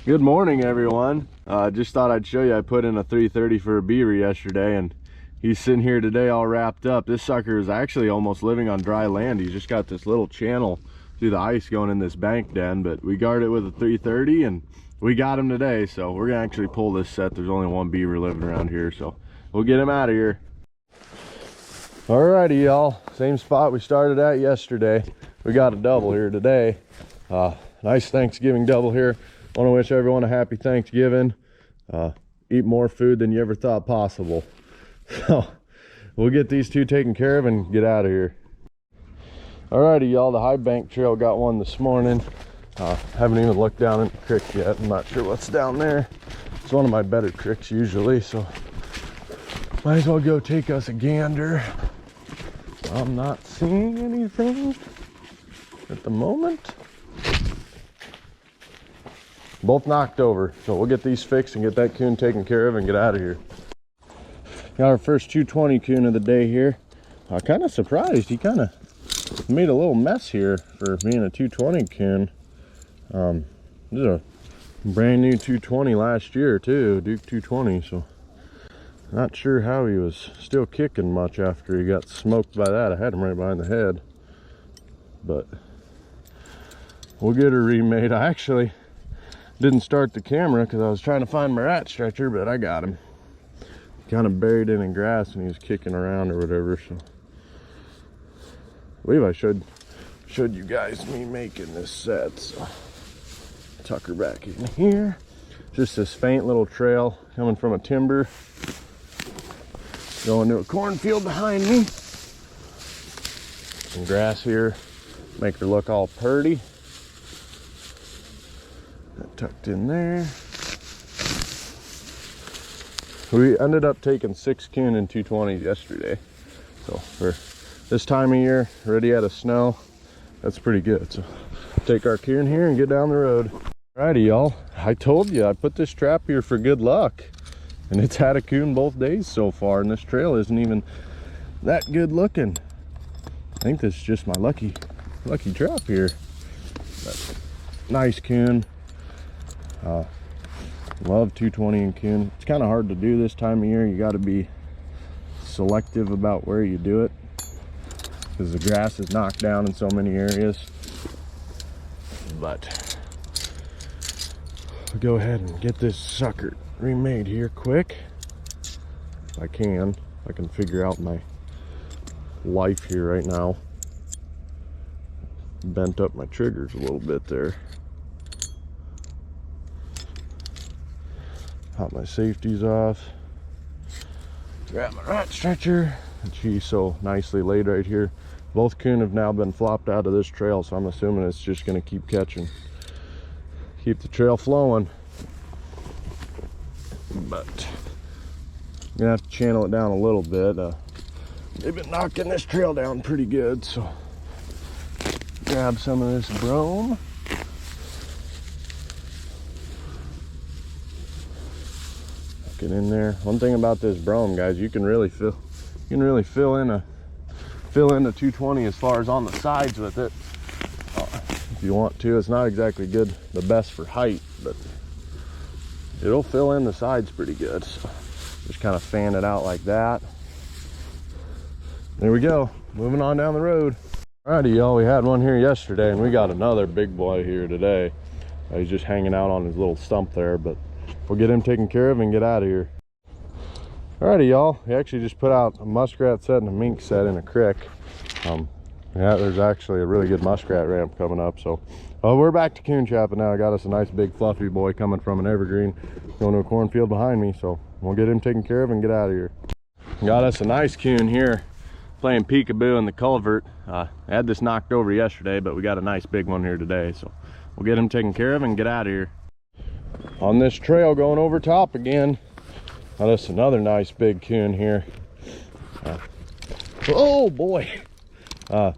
Good morning, everyone. Just thought I'd show you. I put in a 330 for a beaver yesterday, and he's sitting here today all wrapped up. This sucker is actually almost living on dry land. He's just got this little channel through the ice going in this bank den, but we guard it with a 330 and we got him today. So we're gonna actually pull this set. There's only one beaver living around here, so we'll get him out of here. Alrighty, y'all, same spot we started at yesterday. We got a double here today. Nice Thanksgiving double here. Want to wish everyone a happy Thanksgiving. Eat more food than you ever thought possible. So we'll get these two taken care of and get out of here. Alrighty, y'all, the high bank trail got one this morning. Haven't even looked down in the creek yet. I'm not sure what's down there. It's one of my better creeks usually, so might as well go take us a gander. I'm not seeing anything at the moment. Both knocked over, so we'll get these fixed and get that coon taken care of and get out of here. Got our first 220 coon of the day here. I'm kind of surprised. He kind of made a little mess here for being a 220 coon. This is a brand new 220 last year too, Duke 220, so not sure how he was still kicking much after he got smoked by that. I had him right behind the head, but we'll get her remade. I actually didn't start the camera because I was trying to find my rat stretcher, but I got him. Kind of buried in grass and he was kicking around or whatever, so I believe I showed you guys me making this set, so tuck her back in here. Just this faint little trail coming from a timber going to a cornfield behind me. Some grass here, make her look all purty. That tucked in there. We ended up taking 6 coon and 220s yesterday, so for this time of year, already out of snow, that's pretty good. So take our coon here and get down the road. Alrighty, y'all, I told you I put this trap here for good luck, and it's had a coon both days so far, and this trail isn't even that good looking. I think this is just my lucky trap here. But nice coon. Love 220 and coon. It's kind of hard to do this time of year. You got to be selective about where you do it because the grass is knocked down in so many areas. But I'll go ahead and get this sucker remade here quick if I can. If I can figure out my life here right now. Bent up my triggers a little bit there. Pop my safeties off, grab my rat stretcher, and she's so nicely laid right here. Both coon have now been flopped out of this trail, so I'm assuming it's just going to keep catching, keep the trail flowing. But I'm gonna have to channel it down a little bit. They've been knocking this trail down pretty good, so grab some of this brome. Get in there. One thing about this brome, guys, you can really fill in a 220 as far as on the sides with it if you want to. It's not exactly good, the best for height, but it'll fill in the sides pretty good. So just kind of fan it out like that. There we go, moving on down the road. Alrighty, y'all, we had one here yesterday and we got another big boy here today. He's just hanging out on his little stump there, but we'll get him taken care of and get out of here. Alrighty, y'all, we actually just put out a muskrat set and a mink set in a creek. Yeah, there's actually a really good muskrat ramp coming up, so we're back to coon trapping now. I got us a nice big fluffy boy coming from an evergreen going to a cornfield behind me, so we'll get him taken care of and get out of here. Got us a nice coon here playing peekaboo in the culvert. I had this knocked over yesterday, but we got a nice big one here today, so we'll get him taken care of and get out of here. On this trail going over top again, now that's another nice big coon here. Oh boy, I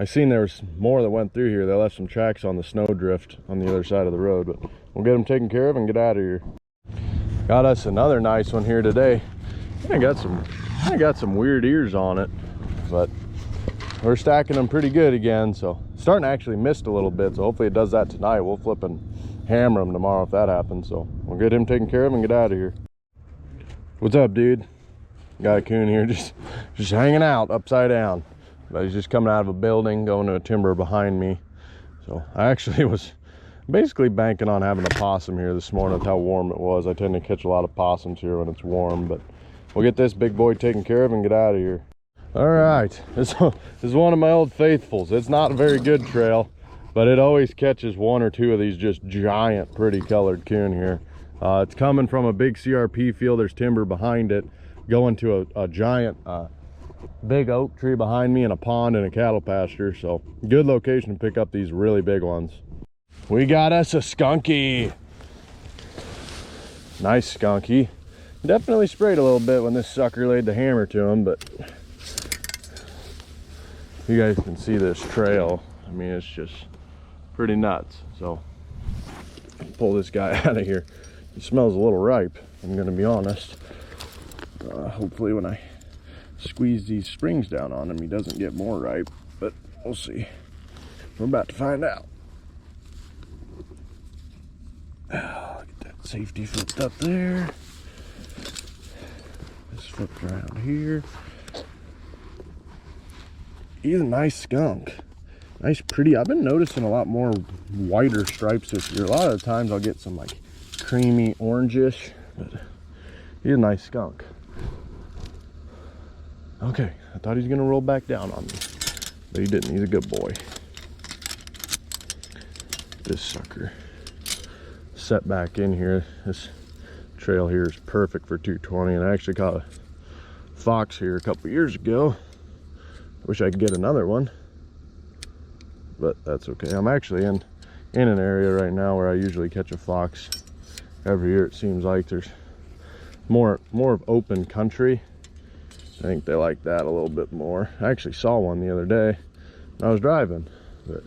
seen there was more that went through here. They left some tracks on the snowdrift on the other side of the road, but we'll get them taken care of and get out of here. Got us another nice one here today. I got some weird ears on it, but we're stacking them pretty good again. So starting to actually mist a little bit, so hopefully it does that tonight. We'll flip and hammer him tomorrow if that happens. So we'll get him taken care of and get out of here. What's up, dude? Got a coon here just hanging out upside down. But he's just coming out of a building, going to a timber behind me. So I actually was basically banking on having a possum here this morning with how warm it was. I tend to catch a lot of possums here when it's warm, but we'll get this big boy taken care of and get out of here. All right, this is one of my old faithfuls. It's not a very good trail, but it always catches one or two of these just giant, pretty colored coon here. It's coming from a big CRP field. There's timber behind it, going to a giant big oak tree behind me and a pond and a cattle pasture. So good location to pick up these really big ones. We got us a skunky. Nice skunky. Definitely sprayed a little bit when this sucker laid the hammer to him, but you guys can see this trail. I mean, it's just pretty nuts. So pull this guy out of here. He smells a little ripe, I'm gonna be honest. Hopefully when I squeeze these springs down on him, he doesn't get more ripe, but we'll see. We're about to find out. Get that safety flipped up there. This flipped around here. He's a nice skunk. Nice, pretty. I've been noticing a lot more whiter stripes this year. A lot of the times I'll get some like creamy orangish, but he's a nice skunk. Okay, I thought he was gonna roll back down on me, but he didn't. He's a good boy. This sucker set back in here. This trail here is perfect for 220, and I actually caught a fox here a couple years ago. Wish I could get another one, but that's okay. I'm actually in an area right now where I usually catch a fox every year. It seems like there's more of open country. I think they like that a little bit more. I actually saw one the other day when I was driving, but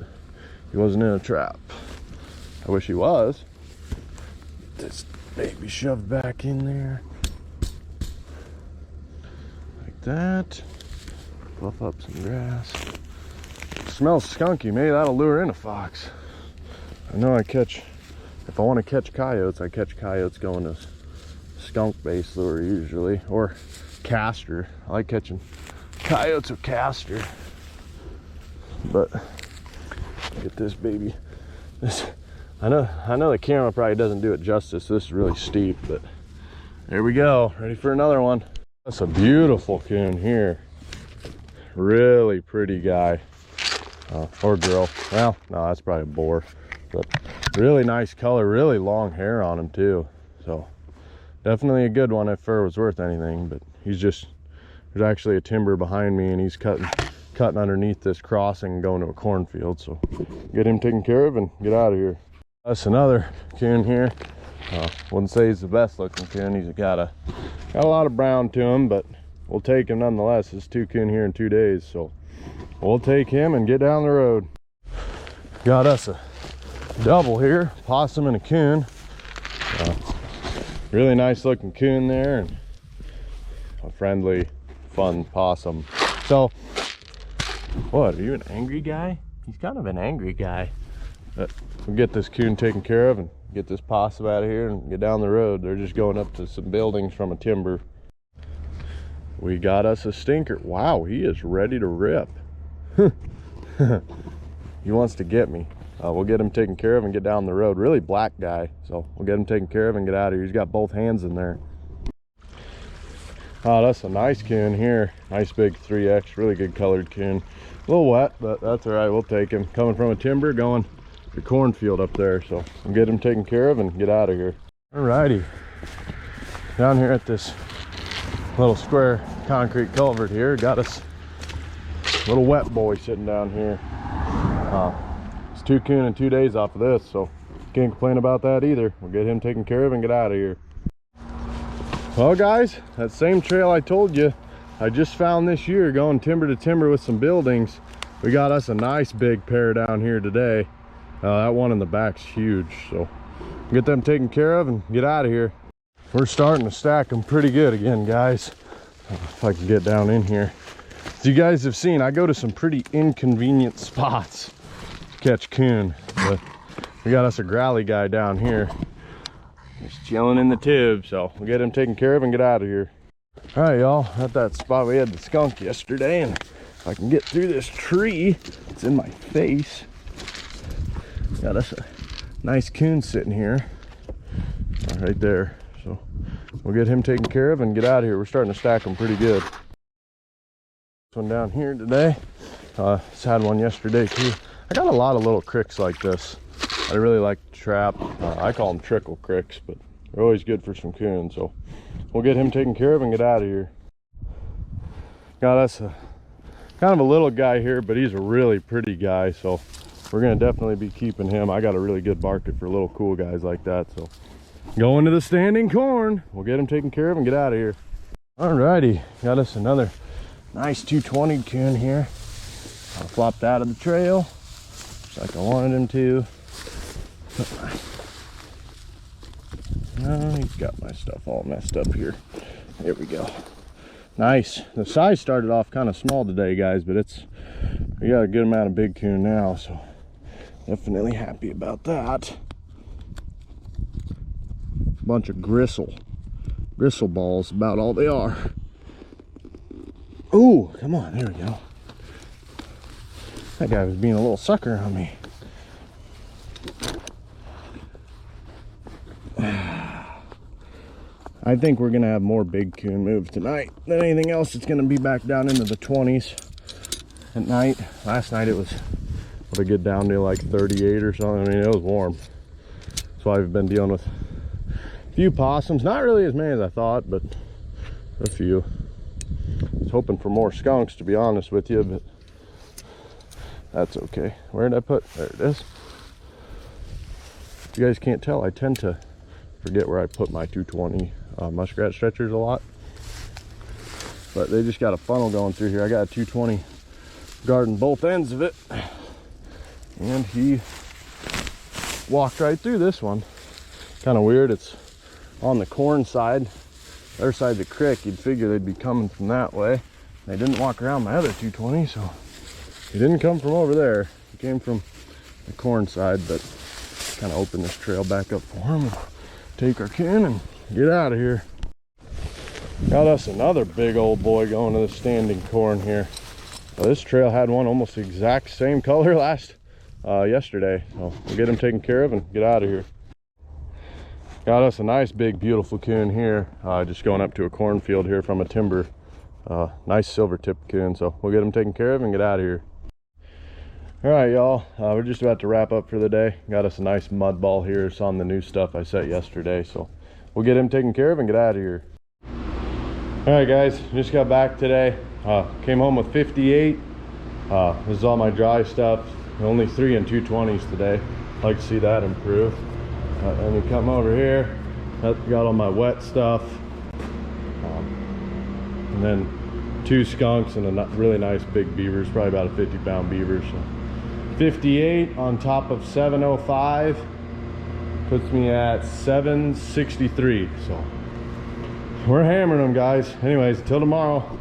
he wasn't in a trap. I wish he was. This baby shoved back in there like that. Fluff up some grass. Smells skunky. Maybe that'll lure in a fox. I know if I want to catch coyotes, I catch coyotes going to skunk base lure usually, or castor. I like catching coyotes with castor. But get this baby. I know the camera probably doesn't do it justice. This is really steep, but there we go. Ready for another one. That's a beautiful coon here. Really pretty guy, or girl. Well, no, that's probably a boar, but really nice color, really long hair on him too. So definitely a good one if fur was worth anything. But there's actually a timber behind me, and he's cutting underneath this crossing and going to a cornfield. So get him taken care of and get out of here. That's another coon here. Wouldn't say he's the best looking coon. He's got a lot of brown to him, but we'll take him nonetheless. It's 2 coon here in 2 days, so we'll take him and get down the road. Got us a double here, possum and a coon. Really nice looking coon there, and a friendly, fun possum. So, what, are you an angry guy? He's kind of an angry guy. But we'll get this coon taken care of and get this possum out of here and get down the road. They're just going up to some buildings from a timber. We got us a stinker. Wow, he is ready to rip. He wants to get me. We'll get him taken care of and get down the road. Really black guy, so we'll get him taken care of and get out of here. He's got both hands in there. Oh, that's a nice coon here. Nice big 3X, really good colored coon. A little wet, but that's all right. We'll take him. Coming from a timber, going to cornfield up there. So we'll get him taken care of and get out of here. Alrighty, down here at this little square concrete culvert here, got us a little wet boy sitting down here. It's 2 coon in 2 days off of this, so can't complain about that either. We'll get him taken care of and get out of here. Well guys, that same trail I told you I just found this year, going timber to timber with some buildings. We got us a nice big pair down here today. That one in the back's huge, so get them taken care of and get out of here. We're starting to stack them pretty good again, guys. If I can get down in here. As you guys have seen, I go to some pretty inconvenient spots to catch coon, but We got us a growly guy down here. He's chilling in the tube, so we'll get him taken care of and get out of here. All right, y'all, at that spot we had the skunk yesterday, and if I can get through this tree, it's in my face. Got us a nice coon sitting here, right there. So we'll get him taken care of and get out of here. We're starting to stack them pretty good. This one down here today. Just had one yesterday too. I got a lot of little cricks like this. I really like to trap. I call them trickle cricks, but they're always good for some coons. So we'll get him taken care of and get out of here. Got us a kind of a little guy here, but he's a really pretty guy, so we're gonna definitely be keeping him. I got a really good market for little cool guys like that. So going to the standing corn. We'll get him taken care of and get out of here. Alrighty, got us another nice 220 coon here. I flopped out of the trail just like I wanted him to. Oh, he's got my stuff all messed up here. There we go. Nice. The size started off kind of small today, guys, but we got a good amount of big coon now, so definitely happy about that. Bunch of gristle balls, about all they are. Oh, come on, there we go. That guy was being a little sucker on me. I think we're gonna have more big coon moves tonight than anything else. It's gonna be back down into the 20s at night. Last night it was a good down to like 38 or something. I mean, it was warm. So I've been dealing with a few possums. Not really as many as I thought, but a few. I was hoping for more skunks, to be honest with you, but that's okay. Where did I put? There it is. If you guys can't tell, I tend to forget where I put my 220 muskrat stretchers a lot, but they just got a funnel going through here. I got a 220 guarding both ends of it, and he walked right through this one. Kind of weird. It's on the corn side, other side of the creek. You'd figure they'd be coming from that way. They didn't walk around my other 220, so he didn't come from over there. He came from the corn side, but kind of open this trail back up for him. Take our coon and get out of here. Got us another big old boy going to the standing corn here. This trail had one almost the exact same color yesterday, so we'll get him taken care of and get out of here. Got us a nice big beautiful coon here, just going up to a cornfield here from a timber. Nice silver tip coon, so we'll get him taken care of and get out of here. All right, y'all, we're just about to wrap up for the day. Got us a nice mud ball here. It's on the new stuff I set yesterday, so we'll get him taken care of and get out of here. All right, guys, just got back today. Came home with 58. This is all my dry stuff. Only 3 and 220s today. Like to see that improve. And we come over here, got all my wet stuff. And then 2 skunks and a really nice big beavers, probably about a 50-pound beaver. So 58 on top of 705 puts me at 763. So we're hammering them, guys. Anyways, until tomorrow.